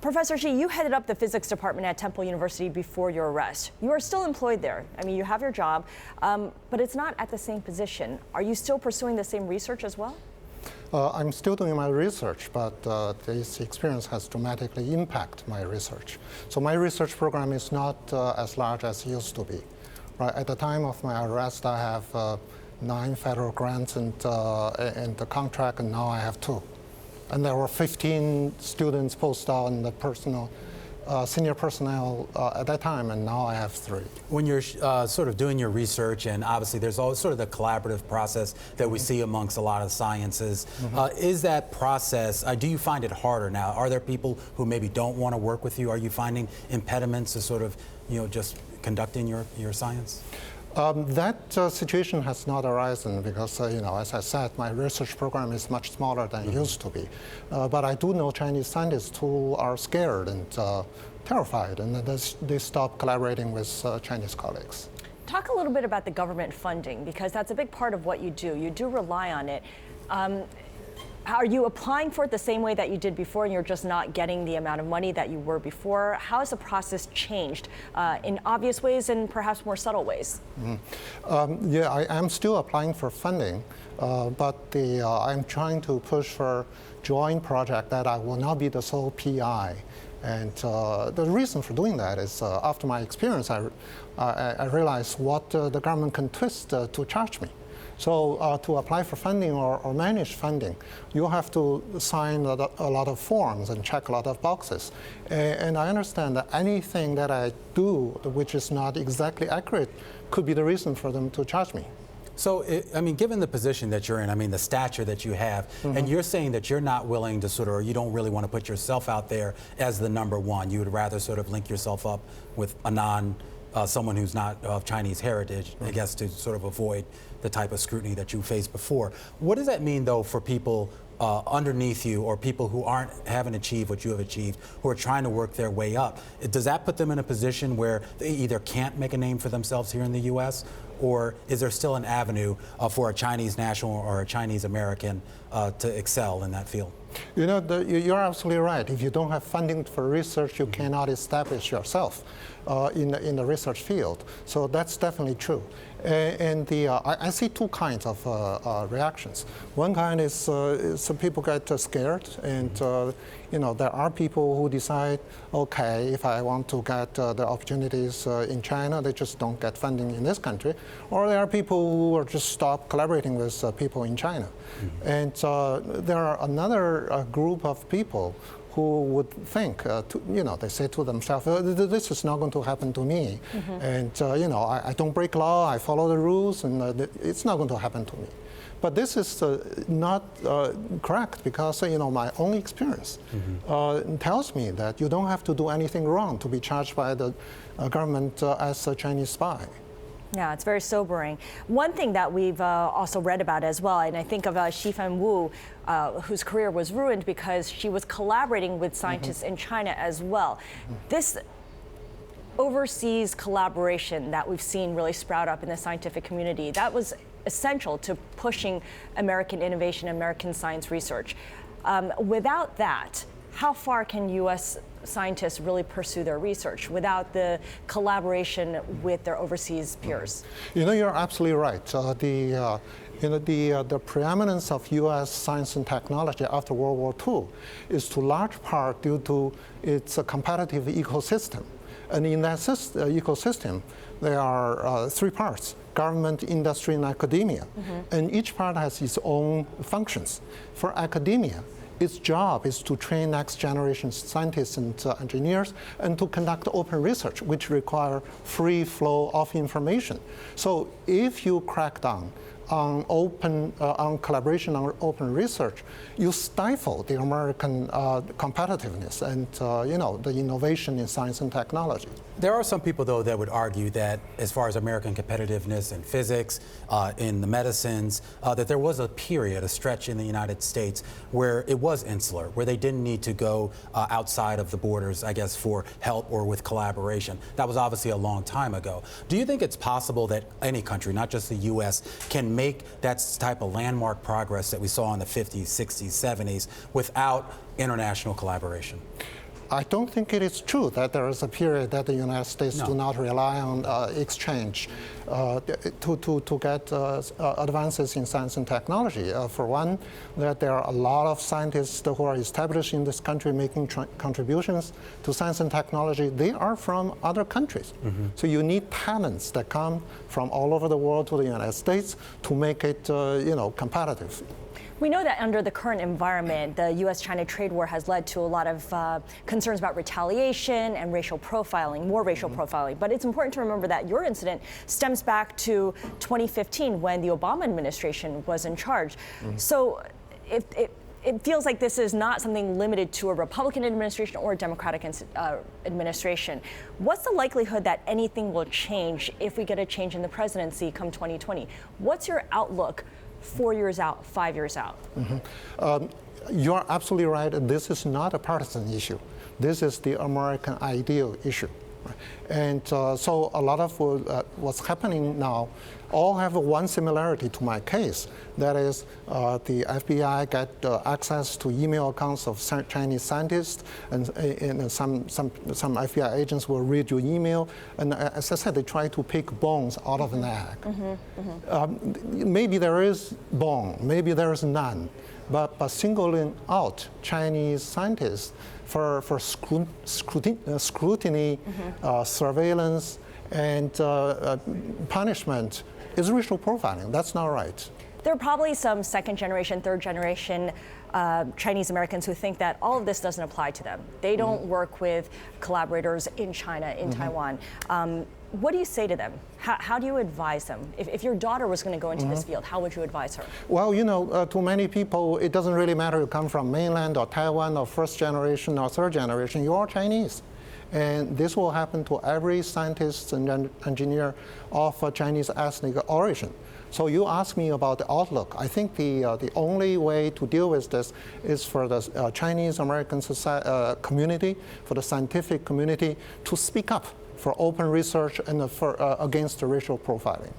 Professor Xi, you headed up the physics department at Temple University before your arrest. You are still employed there. I mean, you have your job, but it's not at the same position. Are you still pursuing the same research as well? I'm still doing my research, but this experience has dramatically impacted my research. So my research program is not as large as it used to be. Right? At the time of my arrest, I have 9 federal grants and the contract, and now I have 2. And there were 15 students postdoc and the senior personnel at that time, and now I have 3. When you're sort of doing your research, and obviously there's always sort of the collaborative process that we see amongst a lot of sciences, is that process, do you find it harder now? Are there people who maybe don't want to work with you? Are you finding impediments to sort of, just conducting your science? That situation has not arisen because, as I said, my research program is much smaller than it used to be. But I do know Chinese scientists who are scared and terrified, and they stop collaborating with Chinese colleagues. Talk a little bit about the government funding, because that's a big part of what you do. You do rely on it. Are you applying for it the same way that you did before and you're just not getting the amount of money that you were before? How has the process changed in obvious ways and perhaps more subtle ways? Yeah, I am still applying for funding, but I'm trying to push for joint project that I will not be the sole PI. And the reason for doing that is after my experience, I realized what the government can twist to charge me. So to apply for funding or manage funding, you have to sign a lot of forms and check a lot of boxes. And I understand that anything that I do which is not exactly accurate could be the reason for them to charge me. So, given the position that you're in, the stature that you have, and you're saying that you're not willing to or you don't really want to put yourself out there as the #1. You would rather sort of link yourself up with a someone who's not of Chinese heritage, I guess, to sort of avoid the type of scrutiny that you faced before. What does that mean, though, for people underneath you or people who haven't achieved what you have achieved, who are trying to work their way up? Does that put them in a position where they either can't make a name for themselves here in the U.S., or is there still an avenue for a Chinese national or a Chinese American to excel in that field? You're absolutely right. If you don't have funding for research, you cannot establish yourself in the research field. So that's definitely true. And I see 2 kinds of reactions. One kind is some people get scared, and there are people who decide, okay, if I want to get the opportunities in China, they just don't get funding in this country. Or there are people who are just stop collaborating with people in China. And there are another group of people who would think, they say to themselves, this is not going to happen to me. And, I don't break law, I follow the rules, and it's not going to happen to me. But this is not correct because, my own experience tells me that you don't have to do anything wrong to be charged by the government as a Chinese spy. Yeah, it's very sobering. One thing that we've also read about as well, and I think of Xifan Wu, whose career was ruined because she was collaborating with scientists in China as well. This overseas collaboration that we've seen really sprout up in the scientific community, that was essential to pushing American innovation, American science research. Without that, how far can U.S. scientists really pursue their research without the collaboration with their overseas peers? You're absolutely right. The preeminence of U.S. science and technology after World War II is to large part due to its competitive ecosystem. And in that ecosystem, there are 3 parts: government, industry, and academia. And each part has its own functions. For academia, its job is to train next generation scientists and engineers and to conduct open research, which require free flow of information. So if you crack down on collaboration on open research, you stifle the American competitiveness and the innovation in science and technology. There are some people, though, that would argue that as far as American competitiveness in physics, in the medicines, that there was a period, a stretch in the United States where it was insular, where they didn't need to go outside of the borders, I guess, for help or with collaboration. That was obviously a long time ago. Do you think it's possible that any country, not just the U.S., can make that type of landmark progress that we saw in the 50s, 60s, 70s without international collaboration? I don't think it is true that there is a period that the United States do not rely on exchange to get advances in science and technology. For one, that there are a lot of scientists who are established in this country making contributions to science and technology. They are from other countries. So you need talents that come from all over the world to the United States to make it competitive. We know that under the current environment, the U.S.-China trade war has led to a lot of concerns about retaliation and racial profiling, more racial profiling. But it's important to remember that your incident stems back to 2015 when the Obama administration was in charge. So it feels like this is not something limited to a Republican administration or a Democratic administration. What's the likelihood that anything will change if we get a change in the presidency come 2020? What's your outlook 4 years out, 5 years out? You're absolutely right. This is not a partisan issue. This is the American ideal issue. And so a lot of what's happening now all have one similarity to my case. That is, the FBI got access to email accounts of Chinese scientists, and some FBI agents will read your email. And as I said, they try to pick bones out of an egg. Maybe there is bone, maybe there is none. But singling out Chinese scientists for scrutiny, surveillance, and punishment is racial profiling. That's not right. There are probably some second generation, third generation Chinese Americans who think that all of this doesn't apply to them. They don't work with collaborators in China, in Taiwan. What do you say to them? How do you advise them? If your daughter was going to go into this field, how would you advise her? Well, to many people, it doesn't really matter if you come from mainland or Taiwan or first generation or third generation. You are Chinese. And this will happen to every scientist and engineer of Chinese ethnic origin. So you ask me about the outlook. I think the only way to deal with this is for the Chinese American community, for the scientific community to speak up for open research and against the racial profiling.